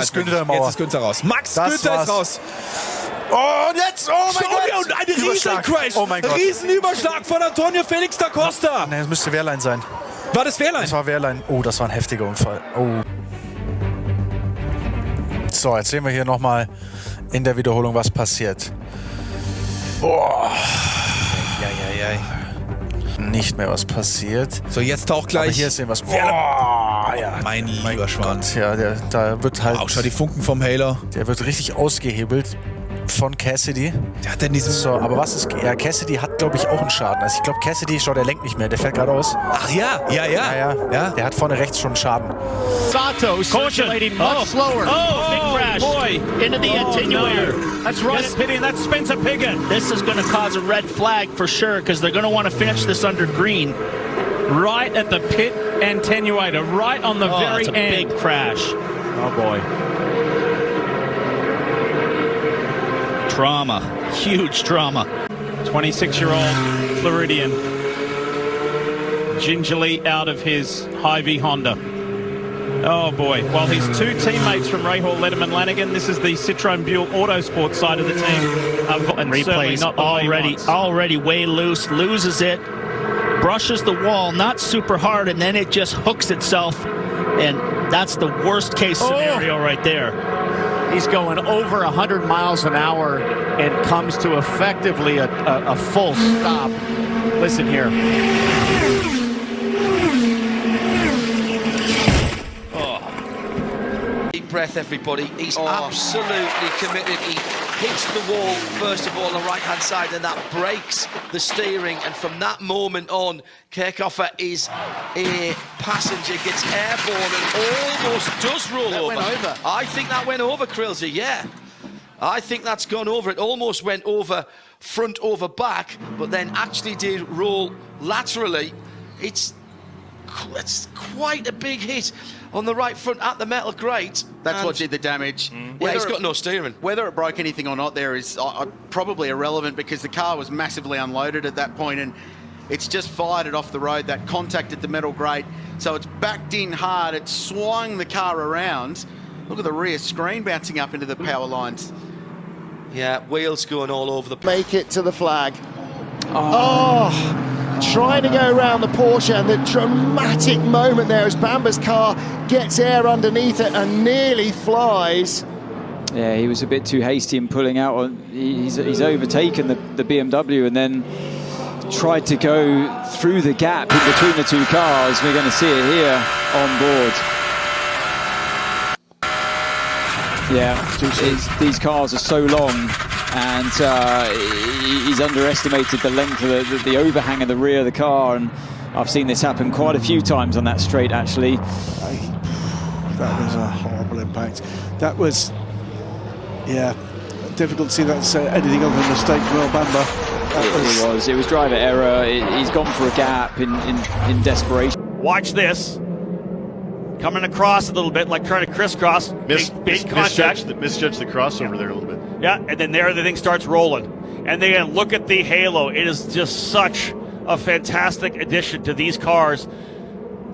ist Günther Mauer. Jetzt ist Günther raus. Max Das Günther ist war's. raus. Oh, und jetzt, oh mein Gott. Und ein Riesencrash. Oh mein Gott. Riesenüberschlag von Antonio Felix da Costa. Ne, das müsste Wehrlein sein. War das Wehrlein? Das war Wehrlein. Oh, das war ein heftiger Unfall. Oh. So, jetzt sehen wir hier nochmal in der Wiederholung, was passiert. Oh. Nicht mehr was passiert. So, jetzt taucht gleich. Aber hier sehen wir es. Ja, mein lieber Schwan. Ja, da wird halt. Auch schau die Funken vom Hailer. Der wird richtig ausgehebelt von Cassidy. Der hat denn diesen. So, aber was ist. Ja, Cassidy hat, glaube ich, auch einen Schaden. Also ich glaube, Cassidy, der lenkt nicht mehr. Der fährt geradeaus. Ach ja. Der hat vorne rechts schon einen Schaden. Sato circulating much slower. Oh, big crash. Boy. Into the attenuator. No. That's Ross Pitty, and that's Spencer Piggott. This is going to cause a red flag for sure because they're going to want to finish this under green. Right at the pit attenuator, right on the very it's a end. big crash. Oh boy. Trauma. Huge trauma. 26-year-old Floridian. Gingerly out of his Hy-Vee Honda. Oh boy. Well, his two teammates from Rahal Letterman Lanigan. This is the Citroen Buell Autosport side of the team. And certainly Replays not the already way loose. Loses it. Brushes the wall, not super hard, and then it just hooks itself. And that's the worst case scenario right there. He's going over 100 miles an hour and comes to effectively a full stop. Listen here. Deep breath, everybody. He's absolutely committed. He hits the wall, first of all, on the right-hand side, and that breaks the steering. And from that moment on, Kirchhoffer is a passenger, gets airborne, and almost does roll over. Went over. I think that went over, Krillsy, yeah. I think that's gone over. It almost went over front over back, but then actually did roll laterally. It's quite a big hit on the right front at the metal grate. That's what did the damage. Yeah, he's got no steering. Whether it broke anything or not there is probably irrelevant because the car was massively unloaded at that point and it's just fired it off the road. That contacted the metal grate. So it's backed in hard. It swung the car around. Look at the rear screen bouncing up into the power lines. Yeah, wheels going all over the place. Make it to the flag. Trying to go around the Porsche, and the dramatic moment there as Bamba's car gets air underneath it and nearly flies. Yeah, he was a bit too hasty in pulling out. He's overtaken the BMW and then tried to go through the gap in between the two cars. We're going to see it here on board. Yeah, these cars are so long, and he's underestimated the length of the overhang of the rear of the car, and I've seen this happen quite a few times on that straight, actually. That was a horrible impact. That was, difficult to see that's anything other than a mistake from El Bamba. It was driver error. He's gone for a gap in desperation. Watch this. Coming across a little bit, like trying to crisscross. Big contact. Misjudged the crossover there a little bit. Yeah, and then there the thing starts rolling. And then look at the halo. It is just such a fantastic addition to these cars.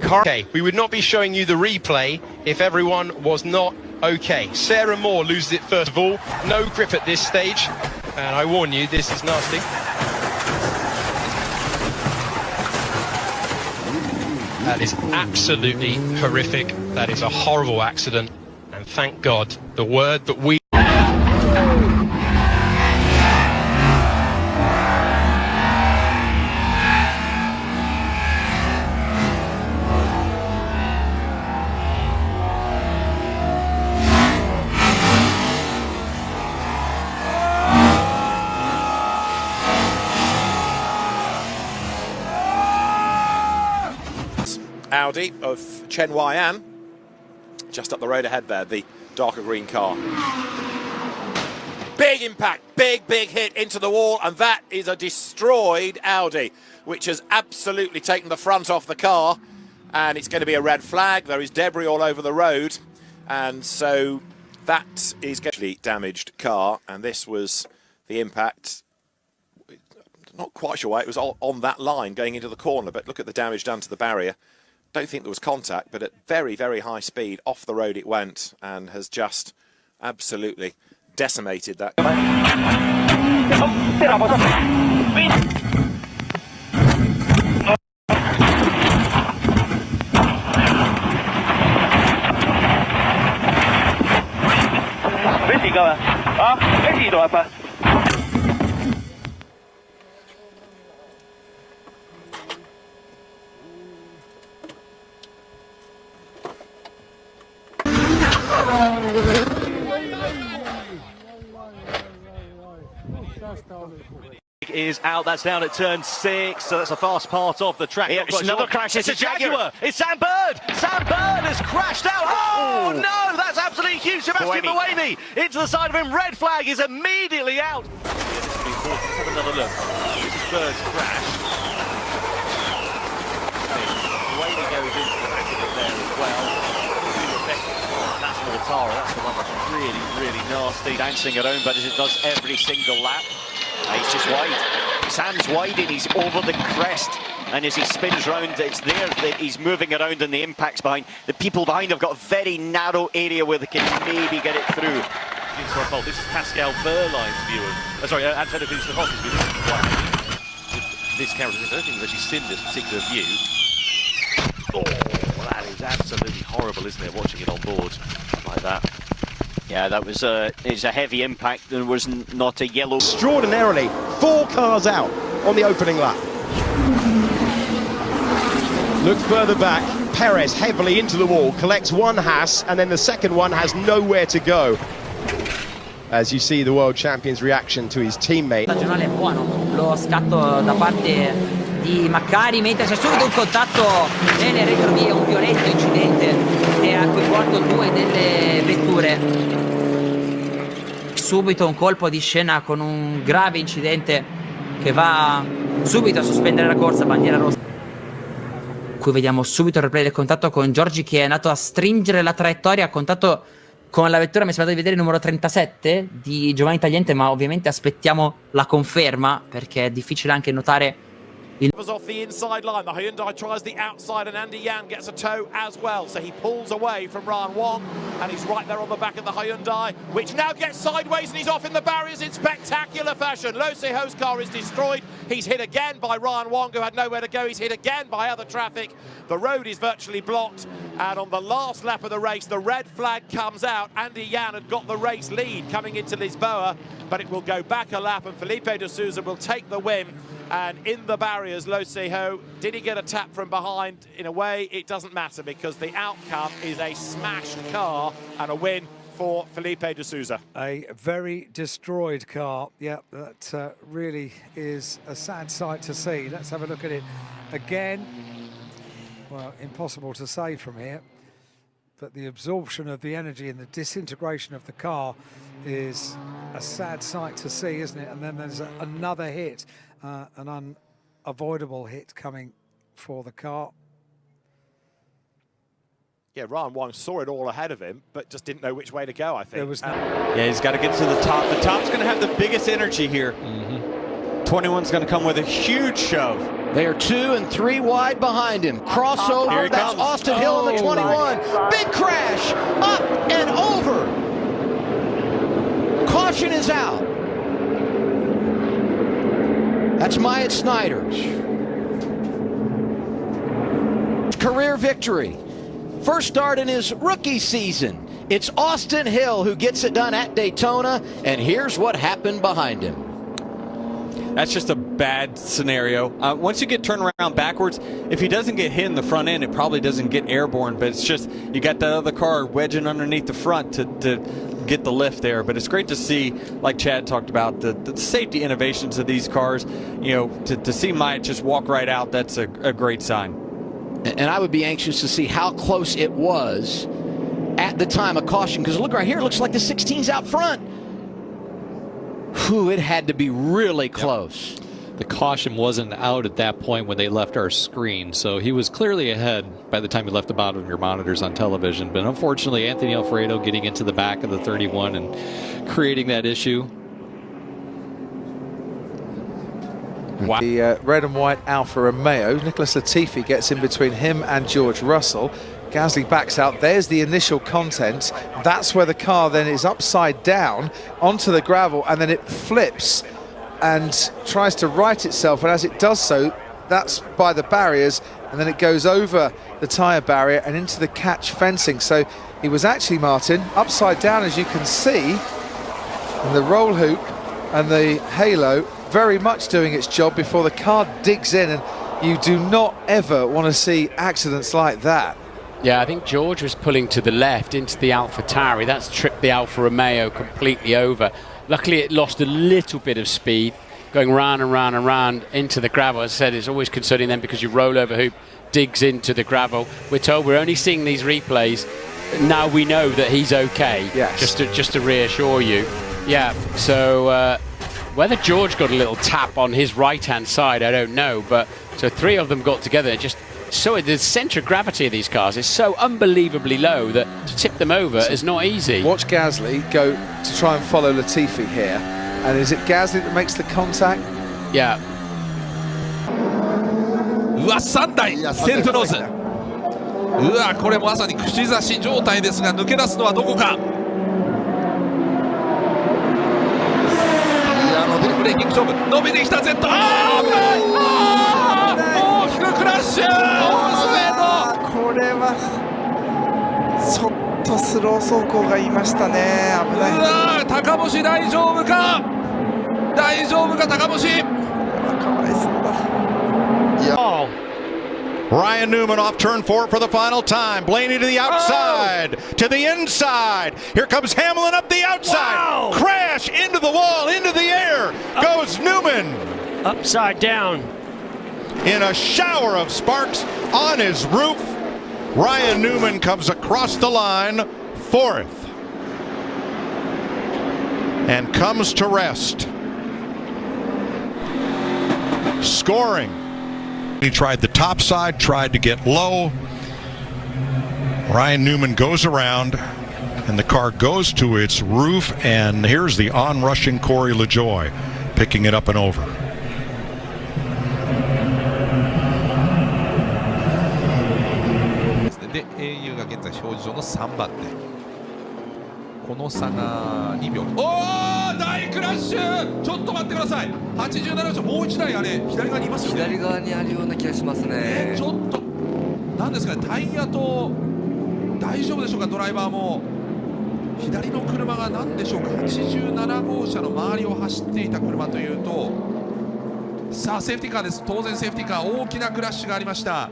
Okay, we would not be showing you the replay if everyone was not okay. Sarah Moore loses it first of all. No grip at this stage. And I warn you, this is nasty. That is absolutely horrific. That is a horrible accident. And thank God, the word that we... Audi of Chen Waian, just up the road ahead there, the darker green car. Big impact, big hit into the wall, and that is a destroyed Audi, which has absolutely taken the front off the car, and it's going to be a red flag. There is debris all over the road, and so that is actually damaged car, and this was the impact. Not quite sure why it was on that line going into the corner, but look at the damage done to the barrier. don't think there was contact, but at very, very high speed, off the road it went, and has just absolutely decimated that. Is out, that's down at turn 6, so that's a fast part of the track. Yeah, it's another crash, it's a Jaguar. It's Sam Bird. Sam Bird has crashed out. Oh no, that's absolutely huge. Sebastian Buemi into the side of him. Red flag is immediately out. Yeah, this will be important. Let's have another look. This is Bird's crash. Buemi goes into the back of it there as well. That's Mortara. That's the one that's really, really nasty. Dancing around, but as it does every single lap. He's just wide. Sam's wide and he's over the crest. And as he spins round, it's there that he's moving around and the impacts behind. The people behind have got a very narrow area where they can maybe get it through. This is Pascal Verline's view of... Antonio Vincent-Hos's view. This camera, I don't think we've actually seen this particular view. Oh, that is absolutely horrible, isn't it, watching it on board like that. Yeah, that was a heavy impact. There was not a yellow. Extraordinarily, 4 cars out on the opening lap. Look further back, Perez heavily into the wall, collects one Haas, and then the second one has nowhere to go. As you see the world champion's reaction to his teammate. Stagionale buono, lo scatto da parte di Maccari, mentre c'è subito un contatto nelle retrovie, un violento incidente che ha coinvolto 2 delle vetture. Subito un colpo di scena con un grave incidente che va subito a sospendere la corsa, bandiera rossa. Qui vediamo subito il replay del contatto con Giorgi che è andato a stringere la traiettoria, ha contatto con la vettura, mi sembra di vedere il numero 37 di Giovanni Tagliente, ma ovviamente aspettiamo la conferma perché è difficile anche notare il... Off the inside line, the Hyundai tries the outside and Andy Yan gets a tow as well, so he pulls away from Ryan Wong and he's right there on the back of the Hyundai, which now gets sideways and he's off in the barriers in spectacular fashion. Lo Seho's car is destroyed. He's hit again by Ryan Wong, who had nowhere to go. He's hit again by other traffic. The road is virtually blocked, and on the last lap of the race, the red flag comes out. Andy Yan had got the race lead coming into Lisboa, but it will go back a lap and Felipe de Sousa will take the win. And in the barriers, Lo Seho, did he get a tap from behind? In a way, it doesn't matter because the outcome is a smashed car and a win for Felipe de Sousa. A very destroyed car. Yeah, that really is a sad sight to see. Let's have a look at it again. Well, impossible to say from here, but the absorption of the energy and the disintegration of the car is a sad sight to see, isn't it? And then there's another hit. An unavoidable hit coming for the car. Yeah, Ryan Wong saw it all ahead of him, but just didn't know which way to go, I think. There was yeah, he's got to get to the top. The top's going to have the biggest energy here. 21's going to come with a huge shove. They are 2 and 3 wide behind him. Crossover, Here he that's comes. Austin Hill in the 21. Big crash, up and over. Caution is out. That's Myatt Snyder's career victory. First start in his rookie season. It's Austin Hill who gets it done at Daytona, and here's what happened behind him. That's just a bad scenario. Once you get turned around backwards, if he doesn't get hit in the front end, it probably doesn't get airborne, but it's just you got that other car wedging underneath the front to get the lift there. But it's great to see, like Chad talked about, the safety innovations of these cars. You know, to see Myatt just walk right out, that's a great sign. And I would be anxious to see how close it was at the time of caution, because look right here, it looks like the 16's out front. Whew, it had to be really close. Yep. The caution wasn't out at that point when they left our screen, so he was clearly ahead by the time he left the bottom of your monitors on television. But unfortunately, Anthony Alfredo getting into the back of the 31 and creating that issue. Wow. The red and white Alfa Romeo. Nicholas Latifi gets in between him and George Russell. Gasly backs out. There's the initial content. That's where the car then is upside down onto the gravel, and then it flips and tries to right itself. And as it does so, that's by the barriers, and then it goes over the tyre barrier and into the catch fencing. So he was actually, Martin, upside down, as you can see, and the roll hoop and the halo very much doing its job before the car digs in, and you do not ever want to see accidents like that. Yeah, I think George was pulling to the left into the AlphaTauri. That's tripped the Alfa Romeo completely over. Luckily, it lost a little bit of speed, going round and round and round into the gravel. As I said, it's always concerning them because your rollover hoop digs into the gravel. We're told we're only seeing these replays. Now we know that he's okay. Yes. Just to reassure you. Yeah, so whether George got a little tap on his right-hand side, I don't know. But so three of them got together. So the centre of gravity of these cars is so unbelievably low that to tip them over is not easy. Watch Gasly go to try and follow Latifi here. And is it Gasly that makes the contact? Yeah. うわ、3台セルフノーズ。うわ、これまさに串刺し状態ですが、抜け出すのはどこか。ブレーキング勝負、伸びてきた Z。 あー、危ない。大きくクラッシュ。これはちょっとスロー走行がいましたね。危ない。うわ、高星大丈夫か。大丈夫か、高星。これはかわいそうだ。いや。Ryan Newman off turn 4 for the final time. Blaney to the outside, to the inside. Here comes Hamlin up the outside. Wow. Crash into the wall, into the air. Goes Newman. Upside down. In a shower of sparks on his roof, Ryan Newman comes across the line, 4th. And comes to rest. Scoring. He tried the top side, tried to get low. Ryan Newman goes around, and the car goes to its roof, and here's the on-rushing Corey LaJoie, picking it up and over. で、au が現在表示上の3番手。この差が2秒。おー、大クラッシュ。ちょっと待ってください。87秒、もう1台あれ左側にいますよね。左側にあるような気がしますね。ちょっとなんですかね、タイヤと大丈夫でしょうか。ドライバーも左の車が何でしょうか。87号車の周りを走っていた車というと、さあセーフティーカーです。当然セーフティーカー。大きなクラッシュがありました。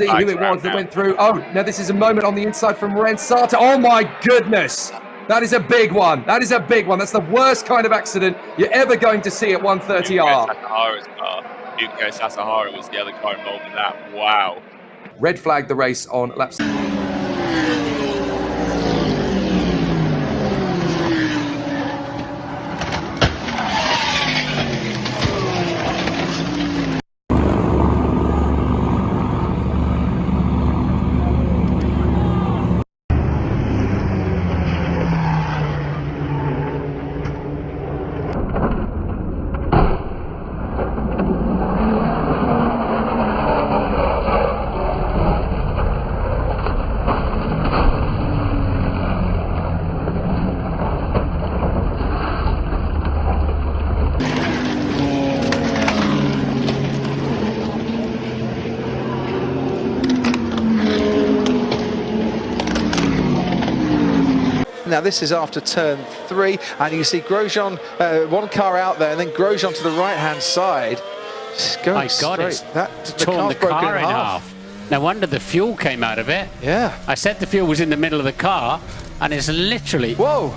See who it was that went through. Oh, now this is a moment on the inside from Rensata. Oh my goodness. That is a big one. That is a big one. That's the worst kind of accident you're ever going to see at 130R. Yuko Sasahara was the other car involved in that. Wow. Red flag the race on laps. Now this is after turn 3, and you can see Grosjean, one car out there, and then Grosjean to the right-hand side. Going My God, straight. it's torn the car in half. No wonder the fuel came out of it. Yeah. I said the fuel was in the middle of the car, and it's literally... Whoa!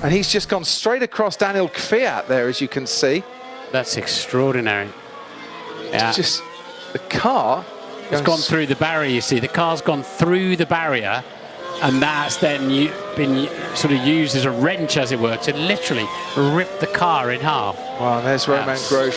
And he's just gone straight across Daniel Kvyat there, as you can see. That's extraordinary. Yeah. It's just the car. It's gone through the barrier, you see. The car's gone through the barrier, and that's then been sort of used as a wrench, as it were, to literally rip the car in half. Well, there's Romain Grosjean.